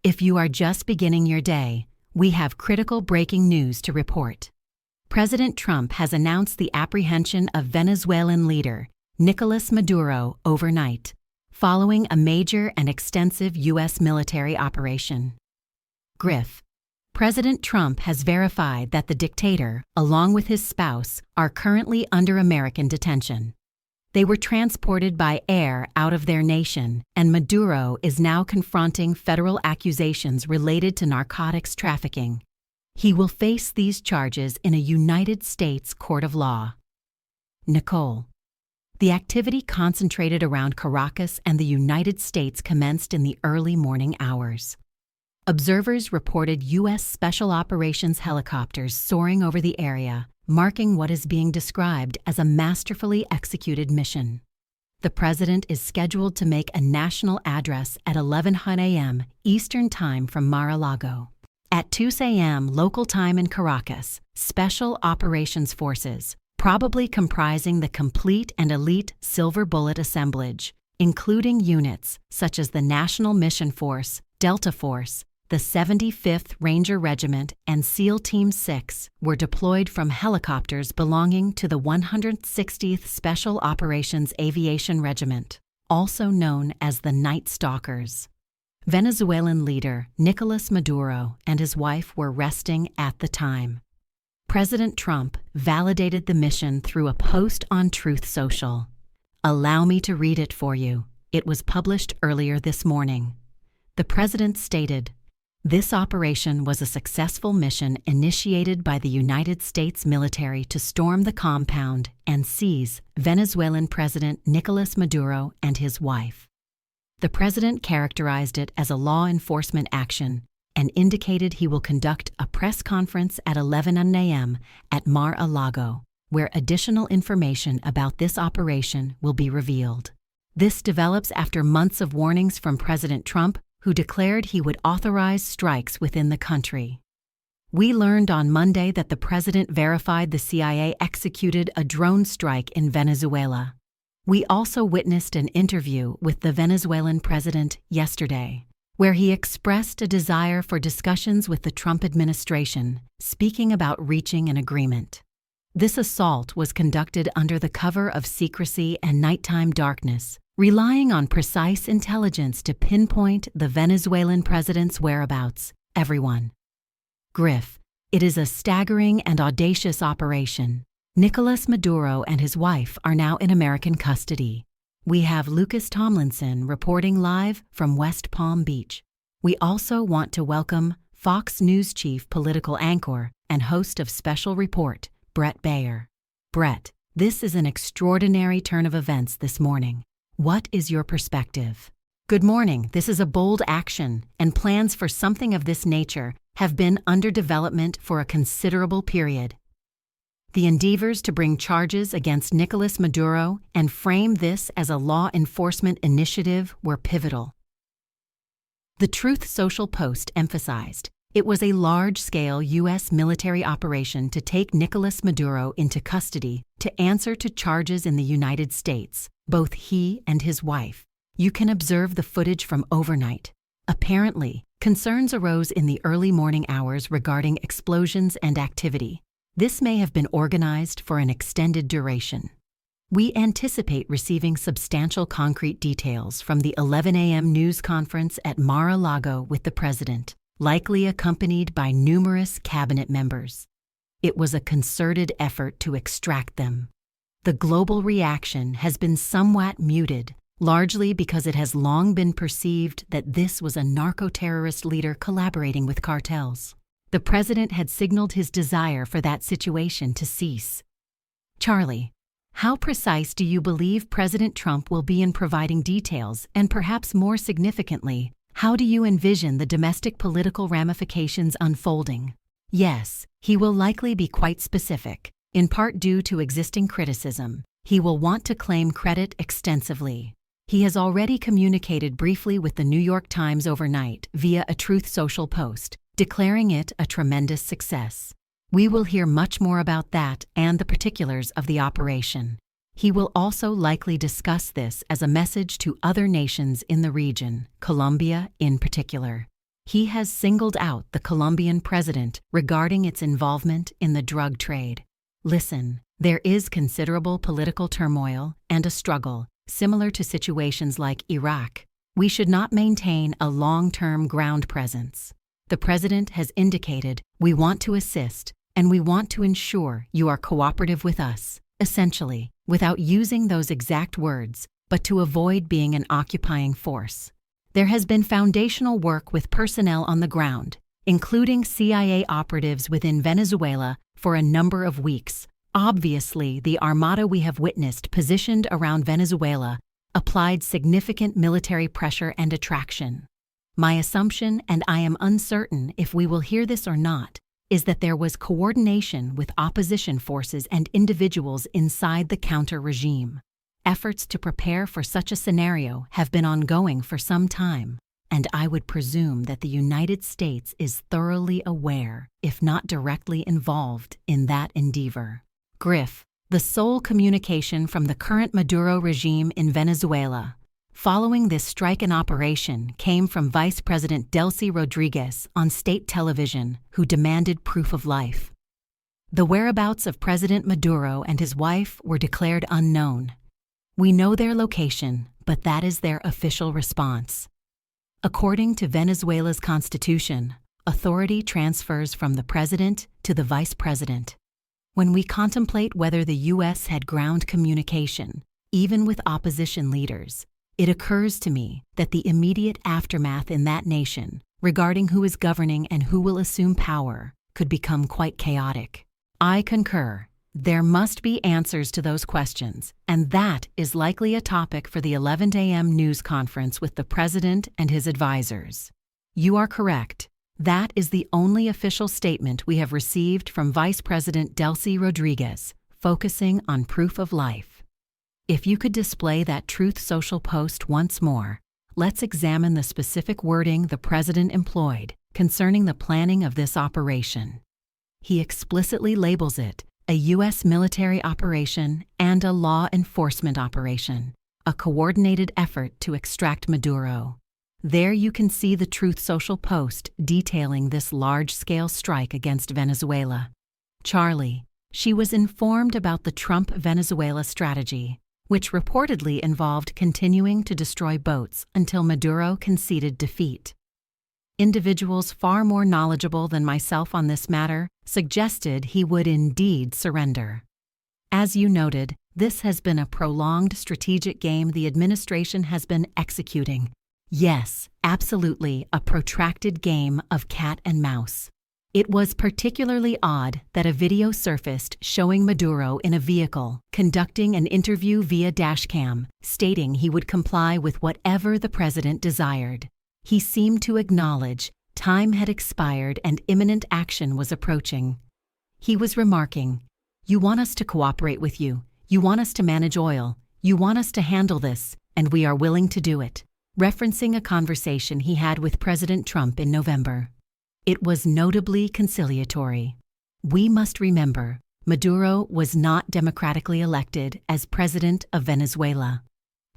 If you are just beginning your day, we have critical breaking news to report. President Trump has announced the apprehension of Venezuelan leader Nicolás Maduro overnight, following a major and extensive U.S. military operation. Griff. President Trump has verified that the dictator, along with his spouse, are currently under American detention. They were transported by air out of their nation, and Maduro is now confronting federal accusations related to narcotics trafficking. He will face these charges in a United States court of law. Nicole. The activity concentrated around Caracas and the United States commenced in the early morning hours. Observers reported U.S. Special Operations helicopters soaring over the area, marking what is being described as a masterfully executed mission. The president is scheduled to make a national address at 11:00 a.m. Eastern Time from Mar-a-Lago. At 2 a.m. local time in Caracas, Special Operations Forces, probably comprising the complete and elite Silver Bullet assemblage, including units such as the National Mission Force, Delta Force, the 75th Ranger Regiment, and SEAL Team 6 were deployed from helicopters belonging to the 160th Special Operations Aviation Regiment, also known as the Night Stalkers. Venezuelan leader Nicolás Maduro and his wife were resting at the time. President Trump validated the mission through a post on Truth Social. Allow me to read it for you. It was published earlier this morning. The president stated, "This operation was a successful mission initiated by the United States military to storm the compound and seize Venezuelan President Nicolás Maduro and his wife." The president characterized it as a law enforcement action and indicated he will conduct a press conference at 11 a.m. at Mar-a-Lago, where additional information about this operation will be revealed. This develops after months of warnings from President Trump, who declared he would authorize strikes within the country. We learned on Monday that the president verified the CIA executed a drone strike in Venezuela. We also witnessed an interview with the Venezuelan president yesterday, where he expressed a desire for discussions with the Trump administration, speaking about reaching an agreement. This assault was conducted under the cover of secrecy and nighttime darkness, relying on precise intelligence to pinpoint the Venezuelan president's whereabouts. Everyone. Griff. It is a staggering and audacious operation. Nicolás Maduro and his wife are now in American custody. We have Lucas Tomlinson reporting live from West Palm Beach. We also want to welcome Fox News chief political anchor and host of Special Report, Brett Baer. Brett, this is an extraordinary turn of events this morning. What is your perspective? Good morning. This is a bold action, and plans for something of this nature have been under development for a considerable period. The endeavors to bring charges against Nicolás Maduro and frame this as a law enforcement initiative were pivotal. The Truth Social post emphasized it was a large-scale U.S. military operation to take Nicolás Maduro into custody to answer to charges in the United States, both he and his wife. You can observe the footage from overnight. Apparently, concerns arose in the early morning hours regarding explosions and activity. This may have been organized for an extended duration. We anticipate receiving substantial concrete details from the 11 a.m. news conference at Mar-a-Lago with the president, likely accompanied by numerous cabinet members. It was a concerted effort to extract them. The global reaction has been somewhat muted, largely because it has long been perceived that this was a narco-terrorist leader collaborating with cartels. The president had signaled his desire for that situation to cease. Charlie, how precise do you believe President Trump will be in providing details, and perhaps more significantly, how do you envision the domestic political ramifications unfolding? Yes, he will likely be quite specific, in part due to existing criticism. He will want to claim credit extensively. He has already communicated briefly with the New York Times overnight via a Truth Social post, declaring it a tremendous success. We will hear much more about that and the particulars of the operation. He will also likely discuss this as a message to other nations in the region, Colombia in particular. He has singled out the Colombian president regarding its involvement in the drug trade. Listen, there is considerable political turmoil and a struggle, similar to situations like Iraq. We should not maintain a long-term ground presence. The president has indicated we want to assist and we want to ensure you are cooperative with us, essentially, without using those exact words, but to avoid being an occupying force. There has been foundational work with personnel on the ground, including CIA operatives within Venezuela, for a number of weeks. Obviously, the armada we have witnessed positioned around Venezuela applied significant military pressure and attraction. My assumption, and I am uncertain if we will hear this or not, is that there was coordination with opposition forces and individuals inside the counter-regime. Efforts to prepare for such a scenario have been ongoing for some time, and I would presume that the United States is thoroughly aware, if not directly involved, in that endeavor. Griff, the sole communication from the current Maduro regime in Venezuela, following this strike and operation, came from Vice President Delcy Rodriguez on state television, who demanded proof of life. The whereabouts of President Maduro and his wife were declared unknown. We know their location, but that is their official response. According to Venezuela's constitution, authority transfers from the president to the vice president. When we contemplate whether the U.S. had ground communication, even with opposition leaders, it occurs to me that the immediate aftermath in that nation, regarding who is governing and who will assume power, could become quite chaotic. I concur. There must be answers to those questions, and that is likely a topic for the 11 a.m. news conference with the president and his advisors. You are correct. That is the only official statement we have received from Vice President Delcy Rodriguez, focusing on proof of life. If you could display that Truth Social post once more, let's examine the specific wording the president employed concerning the planning of this operation. He explicitly labels it a U.S. military operation and a law enforcement operation, a coordinated effort to extract Maduro. There you can see the Truth Social post detailing this large-scale strike against Venezuela. Charlie, she was informed about the Trump-Venezuela strategy, which reportedly involved continuing to destroy boats until Maduro conceded defeat. Individuals far more knowledgeable than myself on this matter suggested he would indeed surrender. As you noted, this has been a prolonged strategic game the administration has been executing. Yes, absolutely, a protracted game of cat and mouse. It was particularly odd that a video surfaced showing Maduro in a vehicle conducting an interview via dashcam, stating he would comply with whatever the president desired. He seemed to acknowledge time had expired and imminent action was approaching. He was remarking, "You want us to cooperate with you. You want us to manage oil. You want us to handle this, and we are willing to do it," referencing a conversation he had with President Trump in November. It was notably conciliatory. We must remember, Maduro was not democratically elected as president of Venezuela.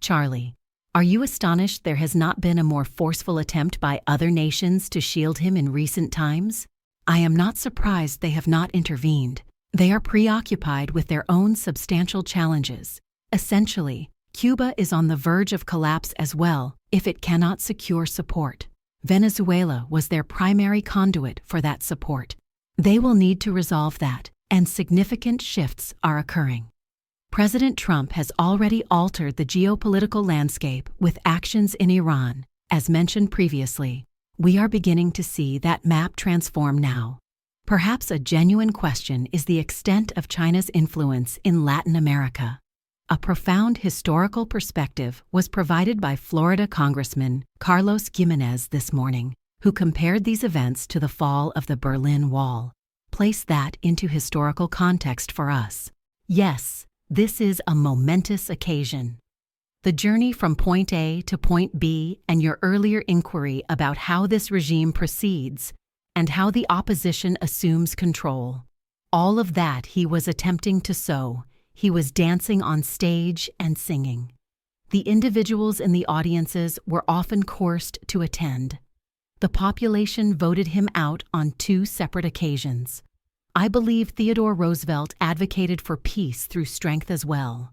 Charlie, are you astonished there has not been a more forceful attempt by other nations to shield him in recent times? I am not surprised they have not intervened. They are preoccupied with their own substantial challenges. Essentially, Cuba is on the verge of collapse as well if it cannot secure support. Venezuela was their primary conduit for that support. They will need to resolve that, and significant shifts are occurring. President Trump has already altered the geopolitical landscape with actions in Iran. As mentioned previously, we are beginning to see that map transform now. Perhaps a genuine question is the extent of China's influence in Latin America. A profound historical perspective was provided by Florida Congressman Carlos Gimenez this morning, who compared these events to the fall of the Berlin Wall. Place that into historical context for us. Yes, this is a momentous occasion. The journey from point A to point B and your earlier inquiry about how this regime proceeds and how the opposition assumes control. All of that he was attempting to sow. He was dancing on stage and singing. The individuals in the audiences were often coerced to attend. The population voted him out on 2 separate occasions. I believe Theodore Roosevelt advocated for peace through strength as well.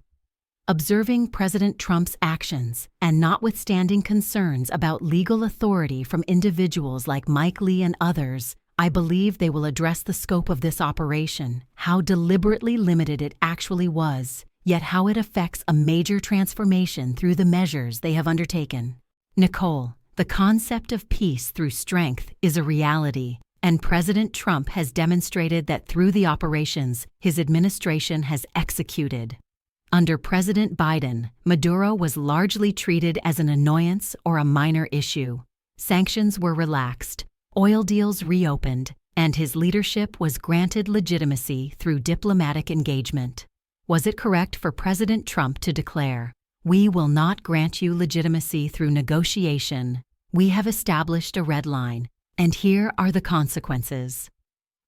Observing President Trump's actions and notwithstanding concerns about legal authority from individuals like Mike Lee and others, I believe they will address the scope of this operation, how deliberately limited it actually was, yet how it affects a major transformation through the measures they have undertaken. Nicole, the concept of peace through strength is a reality, and President Trump has demonstrated that through the operations his administration has executed. Under President Biden, Maduro was largely treated as an annoyance or a minor issue. Sanctions were relaxed, oil deals reopened, and his leadership was granted legitimacy through diplomatic engagement. Was it correct for President Trump to declare, "We will not grant you legitimacy through negotiation. We have established a red line, and here are the consequences"?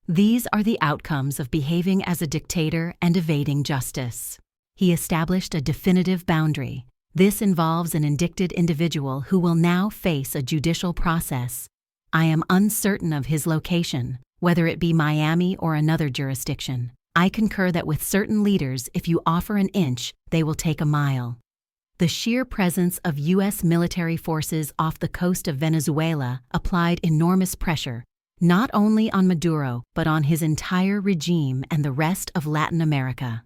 These are the outcomes of behaving as a dictator and evading justice. He established a definitive boundary. This involves an indicted individual who will now face a judicial process. I am uncertain of his location, whether it be Miami or another jurisdiction. I concur that with certain leaders, if you offer an inch, they will take a mile. The sheer presence of U.S. military forces off the coast of Venezuela applied enormous pressure, not only on Maduro, but on his entire regime and the rest of Latin America.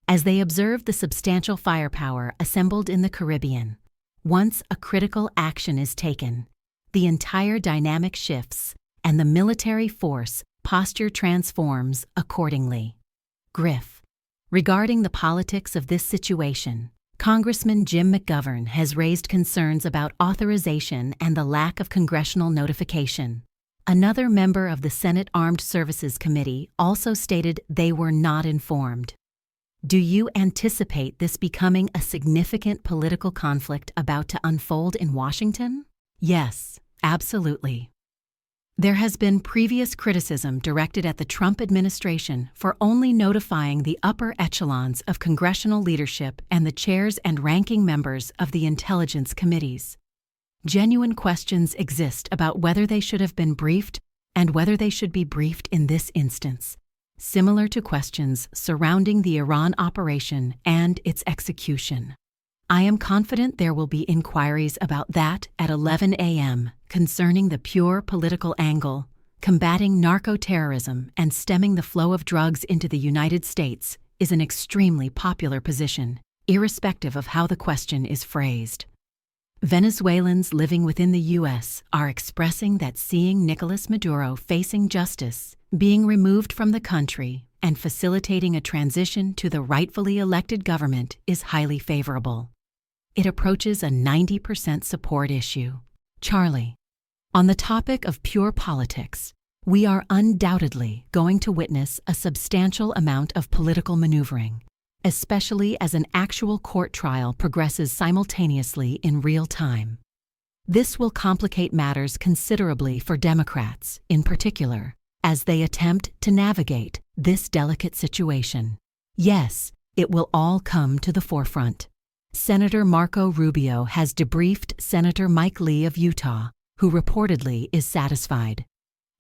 As they observed the substantial firepower assembled in the Caribbean, once a critical action is taken, the entire dynamic shifts, and the military force posture transforms accordingly. Griff. Regarding the politics of this situation, Congressman Jim McGovern has raised concerns about authorization and the lack of congressional notification. Another member of the Senate Armed Services Committee also stated they were not informed. Do you anticipate this becoming a significant political conflict about to unfold in Washington? Yes, absolutely. There has been previous criticism directed at the Trump administration for only notifying the upper echelons of congressional leadership and the chairs and ranking members of the intelligence committees. Genuine questions exist about whether they should have been briefed and whether they should be briefed in this instance, similar to questions surrounding the Iran operation and its execution. I am confident there will be inquiries about that at 11 a.m. concerning the pure political angle, combating narco-terrorism and stemming the flow of drugs into the United States is an extremely popular position, irrespective of how the question is phrased. Venezuelans living within the U.S. are expressing that seeing Nicolás Maduro facing justice, being removed from the country, and facilitating a transition to the rightfully elected government is highly favorable. It approaches a 90% support issue. Charlie. On the topic of pure politics, we are undoubtedly going to witness a substantial amount of political maneuvering, especially as an actual court trial progresses simultaneously in real time. This will complicate matters considerably for Democrats, in particular, as they attempt to navigate this delicate situation. Yes, it will all come to the forefront. Senator Marco Rubio has debriefed Senator Mike Lee of Utah, who reportedly is satisfied.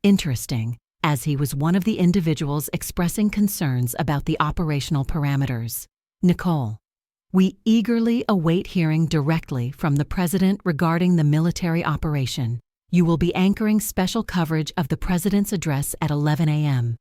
Interesting, as he was one of the individuals expressing concerns about the operational parameters. Nicole. We eagerly await hearing directly from the President regarding the military operation. You will be anchoring special coverage of the President's address at 11 a.m.